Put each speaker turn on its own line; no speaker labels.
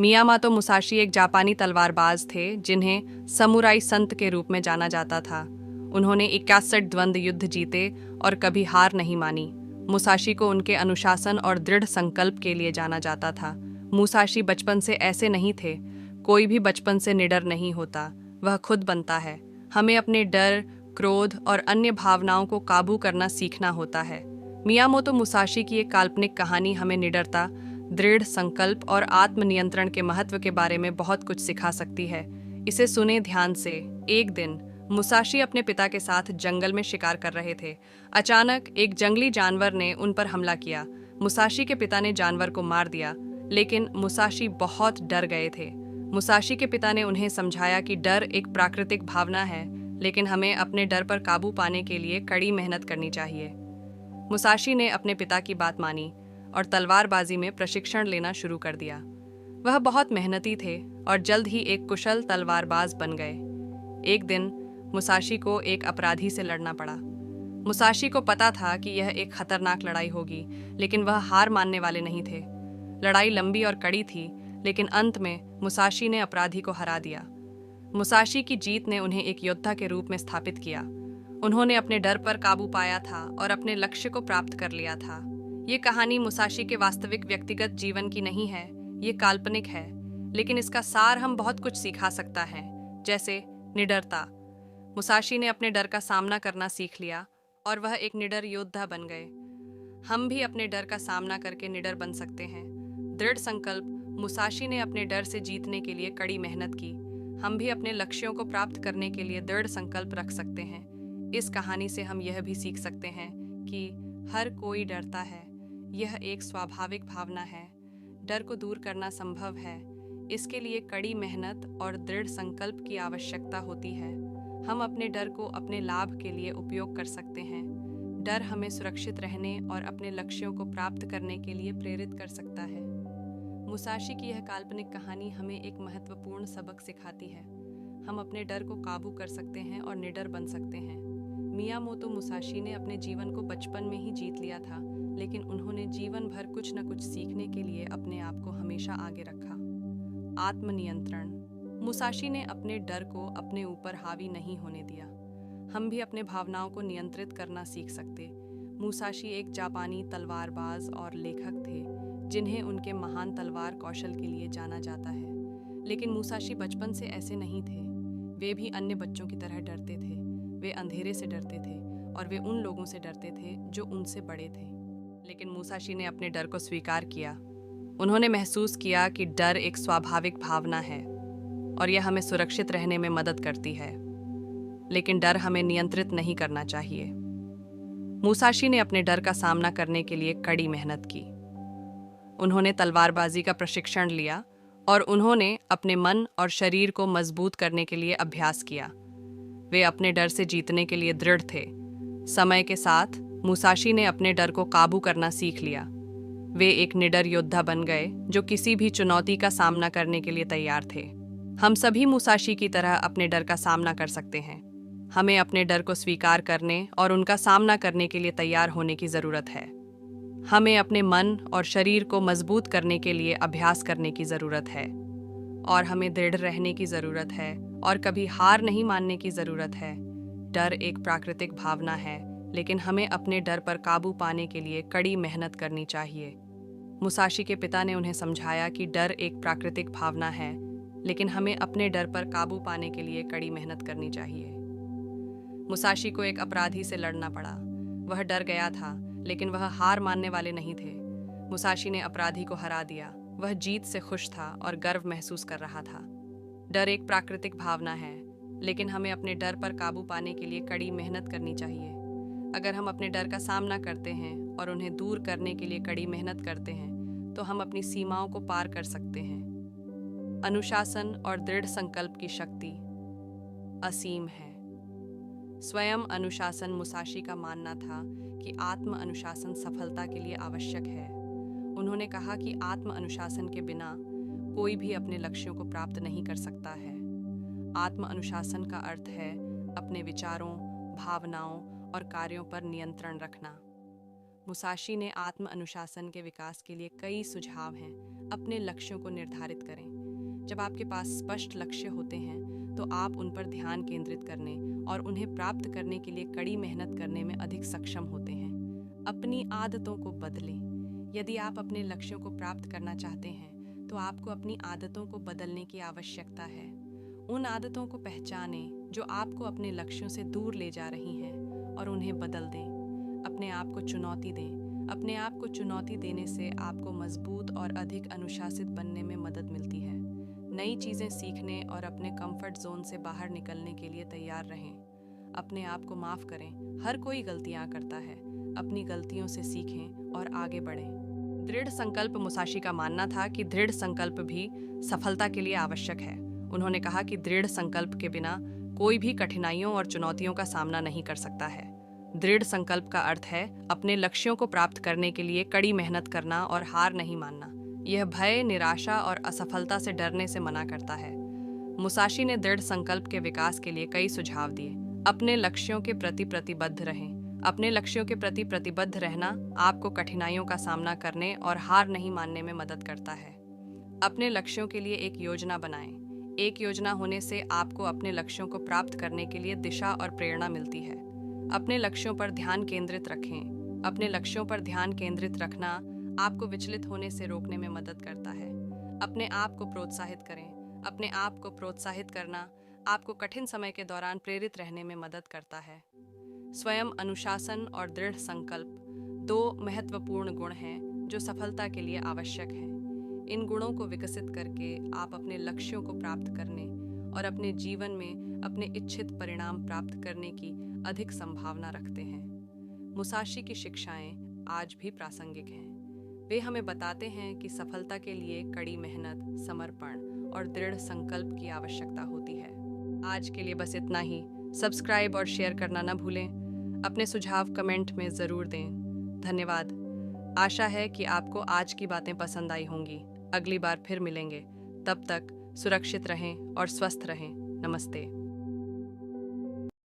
Miyamoto Musashi एक जापानी तलवारबाज थे जिन्हें समुराई संत के रूप में जाना जाता था। उन्होंने 61 द्वंद्व युद्ध जीते और कभी हार नहीं मानी। मुसाशी को उनके अनुशासन और दृढ़ संकल्प के लिए जाना जाता था। मुसाशी बचपन से ऐसे नहीं थे। कोई भी बचपन से निडर नहीं होता, वह खुद बनता है। हमें अपने डर, क्रोध और अन्य भावनाओं को काबू करना सीखना होता है। मियामोतो मुसाशी की एक काल्पनिक कहानी हमें निडरता, दृढ़ संकल्प और आत्मनियंत्रण के महत्व के बारे में बहुत कुछ सिखा सकती है। इसे सुने ध्यान से। एक दिन मुसाशी अपने पिता के साथ जंगल में शिकार कर रहे थे। अचानक एक जंगली जानवर ने उन पर हमला किया। मुसाशी के पिता ने जानवर को मार दिया, लेकिन मुसाशी बहुत डर गए थे। मुसाशी के पिता ने उन्हें समझाया कि डर एक प्राकृतिक भावना है, लेकिन हमें अपने डर पर काबू पाने के लिए कड़ी मेहनत करनी चाहिए। मुसाशी ने अपने पिता की बात मानी और तलवारबाजी में प्रशिक्षण लेना शुरू कर दिया। वह बहुत मेहनती थे और जल्द ही एक कुशल तलवारबाज बन गए। एक दिन मुसाशी को एक अपराधी से लड़ना पड़ा। मुसाशी को पता था कि यह एक खतरनाक लड़ाई होगी, लेकिन वह हार मानने वाले नहीं थे। लड़ाई लंबी और कड़ी थी, लेकिन अंत में मुसाशी ने अपराधी को हरा दिया। मुसाशी की जीत ने उन्हें एक योद्धा के रूप में स्थापित किया। उन्होंने अपने डर पर काबू पाया था और अपने लक्ष्य को प्राप्त कर लिया था। ये कहानी मुसाशी के वास्तविक व्यक्तिगत जीवन की नहीं है, ये काल्पनिक है, लेकिन इसका सार हम बहुत कुछ सिखा सकता है, जैसे निडरता। मुसाशी ने अपने डर का सामना करना सीख लिया और वह एक निडर योद्धा बन गए। हम भी अपने डर का सामना करके निडर बन सकते हैं। दृढ़ संकल्प। मुसाशी ने अपने डर से जीतने के लिए कड़ी मेहनत की। हम भी अपने लक्ष्यों को प्राप्त करने के लिए दृढ़ संकल्प रख सकते हैं। इस कहानी से हम यह भी सीख सकते हैं कि हर कोई डरता है। यह एक स्वाभाविक भावना है। डर को दूर करना संभव है। इसके लिए कड़ी मेहनत और दृढ़ संकल्प की आवश्यकता होती है। हम अपने डर को अपने लाभ के लिए उपयोग कर सकते हैं। डर हमें सुरक्षित रहने और अपने लक्ष्यों को प्राप्त करने के लिए प्रेरित कर सकता है। मुसाशी की यह काल्पनिक कहानी हमें एक महत्वपूर्ण सबक सिखाती है। हम अपने डर को काबू कर सकते हैं और निडर बन सकते हैं। मियामोतो मुसाशी ने अपने जीवन को बचपन में ही जीत लिया था, लेकिन उन्होंने जीवन भर कुछ न कुछ सीखने के लिए अपने आप को हमेशा आगे रखा। आत्मनियंत्रण। मुसाशी ने अपने डर को अपने ऊपर हावी नहीं होने दिया। हम भी अपने भावनाओं को नियंत्रित करना सीख सकते। मुसाशी एक जापानी तलवारबाज और लेखक थे, जिन्हें उनके महान तलवार कौशल के लिए जाना जाता है। लेकिन मुसाशी बचपन से ऐसे नहीं थे। वे भी अन्य बच्चों की तरह डरते थे। वे अंधेरे से डरते थे और वे उन लोगों से डरते थे जो उनसे बड़े थे। लेकिन मुसाशी ने अपने डर को स्वीकार किया। उन्होंने महसूस किया कि डर एक स्वाभाविक भावना है और यह हमें सुरक्षित रहने में मदद करती है, लेकिन डर हमें नियंत्रित नहीं करना चाहिए। मुसाशी ने अपने डर का सामना करने के लिए कड़ी मेहनत की। उन्होंने तलवारबाजी का प्रशिक्षण लिया और उन्होंने अपने मन और शरीर को मजबूत करने के लिए अभ्यास किया। वे अपने डर से जीतने के लिए दृढ़ थे। समय के साथ मुसाशी ने अपने डर को काबू करना सीख लिया। वे एक निडर योद्धा बन गए जो किसी भी चुनौती का सामना करने के लिए तैयार थे। हम सभी मुसाशी की तरह अपने डर का सामना कर सकते हैं। हमें अपने डर को स्वीकार करने और उनका सामना करने के लिए तैयार होने की ज़रूरत है। हमें अपने मन और शरीर को मजबूत करने के लिए अभ्यास करने की ज़रूरत है और हमें दृढ़ रहने की ज़रूरत है और कभी हार नहीं मानने की ज़रूरत है। डर एक प्राकृतिक भावना है, लेकिन हमें अपने डर पर काबू पाने के लिए कड़ी मेहनत करनी चाहिए। मुसाशी के पिता ने उन्हें समझाया कि डर एक प्राकृतिक भावना है, लेकिन हमें अपने डर पर काबू पाने के लिए कड़ी मेहनत करनी चाहिए। मुसाशी को एक अपराधी से लड़ना पड़ा। वह डर गया था, लेकिन वह हार मानने वाले नहीं थे। मुसाशी ने अपराधी को हरा दिया। वह जीत से खुश था और गर्व महसूस कर रहा था। डर एक प्राकृतिक भावना है, लेकिन हमें अपने डर पर काबू पाने के लिए कड़ी मेहनत करनी चाहिए। अगर हम अपने डर का सामना करते हैं और उन्हें दूर करने के लिए कड़ी मेहनत करते हैं, तो हम अपनी सीमाओं को पार कर सकते हैं। अनुशासन और दृढ़ संकल्प की शक्ति असीम है। स्वयं अनुशासन। मुसाशी का मानना था कि आत्म अनुशासन सफलता के लिए आवश्यक है। उन्होंने कहा कि आत्म अनुशासन के बिना कोई भी अपने लक्ष्यों को प्राप्त नहीं कर सकता है। आत्म अनुशासन का अर्थ है अपने विचारों, भावनाओं और कार्यों पर नियंत्रण रखना। मुसाशी ने आत्म अनुशासन के विकास के लिए कई सुझाव हैं। अपने लक्ष्यों को निर्धारित करें। जब आपके पास स्पष्ट लक्ष्य होते हैं तो आप उन पर ध्यान केंद्रित करने और उन्हें प्राप्त करने के लिए कड़ी मेहनत करने में अधिक सक्षम होते हैं। अपनी आदतों को बदलें। यदि आप अपने लक्ष्यों को प्राप्त करना चाहते हैं तो आपको अपनी आदतों को बदलने की आवश्यकता है। उन आदतों को पहचानें जो आपको अपने लक्ष्यों से दूर ले जा रही हैं और उन्हें बदल दें। अपने आप को चुनौती दें। अपने आप को चुनौती देने से आपको मजबूत और अधिक अनुशासित बनने में मदद मिलती है। नई चीज़ें सीखने और अपने कंफर्ट जोन से बाहर निकलने के लिए तैयार रहें। अपने आप को माफ़ करें। हर कोई गलतियाँ करता है। अपनी गलतियों से सीखें और आगे बढ़ें। दृढ़ संकल्प मुसाशी का मानना था कि दृढ़ संकल्प भी सफलता के लिए आवश्यक है। उन्होंने कहा कि दृढ़ संकल्प के बिना कोई भी कठिनाइयों और चुनौतियों का सामना नहीं कर सकता है। दृढ़ संकल्प का अर्थ है अपने लक्ष्यों को प्राप्त करने के लिए कड़ी मेहनत करना और हार नहीं मानना। यह भय, निराशा और असफलता से डरने से मना करता है। मुसाशी ने दृढ़ संकल्प के विकास के लिए कई सुझाव दिए। अपने लक्ष्यों के प्रति प्रतिबद्ध रहें। अपने लक्ष्यों के प्रति प्रतिबद्ध रहना आपको कठिनाइयों का सामना करने और हार नहीं मानने में मदद करता है। अपने लक्ष्यों के लिए एक योजना बनाएं। एक योजना होने से आपको अपने लक्ष्यों को प्राप्त करने के लिए दिशा और प्रेरणा मिलती है। अपने लक्ष्यों पर ध्यान केंद्रित रखें। अपने लक्ष्यों पर ध्यान केंद्रित रखना आपको विचलित होने से रोकने में मदद करता है। अपने आप को प्रोत्साहित करें। अपने आप को प्रोत्साहित करना आपको कठिन समय के दौरान प्रेरित रहने में मदद करता है। स्वयं अनुशासन और दृढ़ संकल्प दो महत्वपूर्ण गुण हैं जो सफलता के लिए आवश्यक हैं। इन गुणों को विकसित करके आप अपने लक्ष्यों को प्राप्त करने और अपने जीवन में अपने इच्छित परिणाम प्राप्त करने की अधिक संभावना रखते हैं। मुसाशी की शिक्षाएं आज भी प्रासंगिक हैं। वे हमें बताते हैं कि सफलता के लिए कड़ी मेहनत, समर्पण और दृढ़ संकल्प की आवश्यकता होती है। आज के लिए बस इतना ही। सब्सक्राइब और शेयर करना न भूलें। अपने सुझाव कमेंट में ज़रूर दें। धन्यवाद। आशा है कि आपको आज की बातें पसंद आई होंगी। अगली बार फिर मिलेंगे। तब तक सुरक्षित रहें और स्वस्थ रहें। नमस्ते।